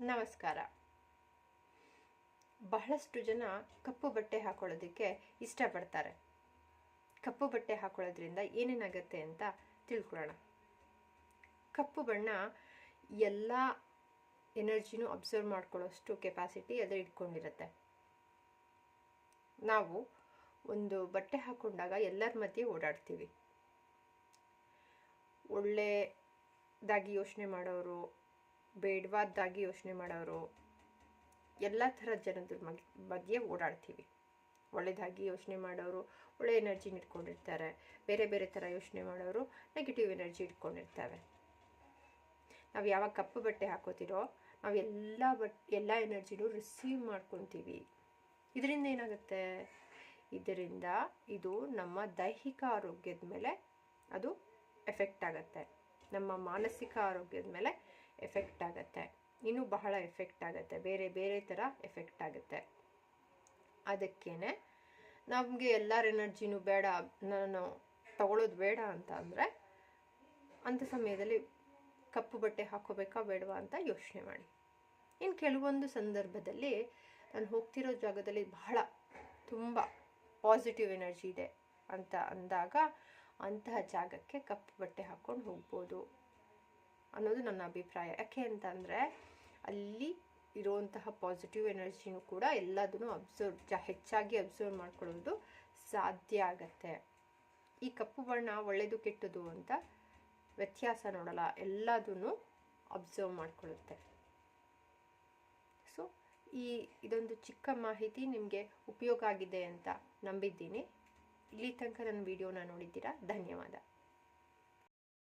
ನಮಸ್ಕಾರ. ಬಹಳಷ್ಟು ಜನ ಕಪ್ಪು ಬಟ್ಟೆ ಹಾಕೊಳ್ಳೋದಕ್ಕೆ ಇಷ್ಟಪಡ್ತಾರೆ. ಕಪ್ಪು ಬಟ್ಟೆ ಹಾಕೊಳ್ಳೋದ್ರಿಂದ ಏನೇನಾಗುತ್ತೆ ಅಂತ ತಿಳ್ಕೊಳ್ಳೋಣ. ಕಪ್ಪು ಬಣ್ಣ ಎಲ್ಲ ಎನರ್ಜಿನೂ ಅಬ್ಸರ್ವ್ ಮಾಡ್ಕೊಳ್ಳೋಷ್ಟು ಕೆಪಾಸಿಟಿ ಅದು ಇಟ್ಕೊಂಡಿರುತ್ತೆ. ನಾವು ಒಂದು ಬಟ್ಟೆ ಹಾಕೊಂಡಾಗ ಎಲ್ಲರ ಮಧ್ಯೆ ಓಡಾಡ್ತೀವಿ. ಒಳ್ಳೆದಾಗಿ ಯೋಚನೆ ಮಾಡೋರು, ಬೇಡವಾದ್ದಾಗಿ ಯೋಚನೆ ಮಾಡೋರು, ಎಲ್ಲ ಥರದ ಜನದ ಮಧ್ಯೆ ಓಡಾಡ್ತೀವಿ. ಒಳ್ಳೆಯದಾಗಿ ಯೋಚನೆ ಮಾಡೋರು ಒಳ್ಳೆ ಎನರ್ಜಿನ ಇಟ್ಕೊಂಡಿರ್ತಾರೆ. ಬೇರೆ ಬೇರೆ ಥರ ಯೋಚನೆ ಮಾಡೋರು ನೆಗೆಟಿವ್ ಎನರ್ಜಿ ಇಟ್ಕೊಂಡಿರ್ತಾರೆ. ನಾವು ಯಾವಾಗ ಕಪ್ಪು ಬಟ್ಟೆ ಹಾಕೋತಿರೋ ನಾವು ಎಲ್ಲ ಎನರ್ಜಿನೂ ರಿಸೀವ್ ಮಾಡ್ಕೊತೀವಿ. ಇದರಿಂದ ಏನಾಗುತ್ತೆ? ಇದರಿಂದ ಇದು ನಮ್ಮ ದೈಹಿಕ ಆರೋಗ್ಯದ ಮೇಲೆ ಅದು ಎಫೆಕ್ಟ್ ಆಗುತ್ತೆ. ನಮ್ಮ ಮಾನಸಿಕ ಆರೋಗ್ಯದ ಮೇಲೆ ಎಫೆಕ್ಟ್ ಆಗುತ್ತೆ. ಇನ್ನೂ ಬಹಳ ಎಫೆಕ್ಟ್ ಆಗುತ್ತೆ. ಬೇರೆ ಬೇರೆ ಥರ ಎಫೆಕ್ಟ್ ಆಗುತ್ತೆ. ಅದಕ್ಕೇನೆ ನಮಗೆ ಎಲ್ಲರ ಎನರ್ಜಿನೂ ಬೇಡ, ನಾನು ತಗೊಳ್ಳೋದು ಬೇಡ ಅಂತ ಅಂದರೆ ಅಂಥ ಸಮಯದಲ್ಲಿ ಕಪ್ಪು ಬಟ್ಟೆ ಹಾಕೋಬೇಕಾ ಬೇಡವಾ ಅಂತ ಯೋಚನೆ ಮಾಡಿ. ಇನ್ನು ಕೆಲವೊಂದು ಸಂದರ್ಭದಲ್ಲಿ ನಾನು ಹೋಗ್ತಿರೋ ಜಾಗದಲ್ಲಿ ತುಂಬ ಪಾಸಿಟಿವ್ ಎನರ್ಜಿ ಇದೆ ಅಂತ ಅಂದಾಗ ಅಂತಹ ಜಾಗಕ್ಕೆ ಕಪ್ಪು ಬಟ್ಟೆ ಹಾಕ್ಕೊಂಡು ಹೋಗ್ಬೋದು ಅನ್ನೋದು ನನ್ನ ಅಭಿಪ್ರಾಯ. ಯಾಕೆ ಅಂತಂದರೆ ಅಲ್ಲಿ ಇರುವಂತಹ ಪಾಸಿಟಿವ್ ಎನರ್ಜಿನೂ ಕೂಡ ಎಲ್ಲದನ್ನು ಹೆಚ್ಚಾಗಿ ಅಬ್ಸರ್ವ್ ಮಾಡ್ಕೊಳ್ಳೋದು ಸಾಧ್ಯ ಆಗತ್ತೆ. ಈ ಕಪ್ಪು ಬಣ್ಣ ಒಳ್ಳೆಯದು ಕೆಟ್ಟದು ಅಂತ ವ್ಯತ್ಯಾಸ ನೋಡಲ್ಲ, ಎಲ್ಲದನ್ನು ಅಬ್ಸರ್ವ್ ಮಾಡ್ಕೊಳ್ಳುತ್ತೆ. ಸೊ ಇದೊಂದು ಚಿಕ್ಕ ಮಾಹಿತಿ ನಿಮಗೆ ಉಪಯೋಗ ಆಗಿದೆ ಅಂತ ನಂಬಿದ್ದೀನಿ. ಇಲ್ಲಿ ತನಕ ನನ್ನ ವಿಡಿಯೋನ ನೋಡಿದ್ದೀರಾ, ಧನ್ಯವಾದ.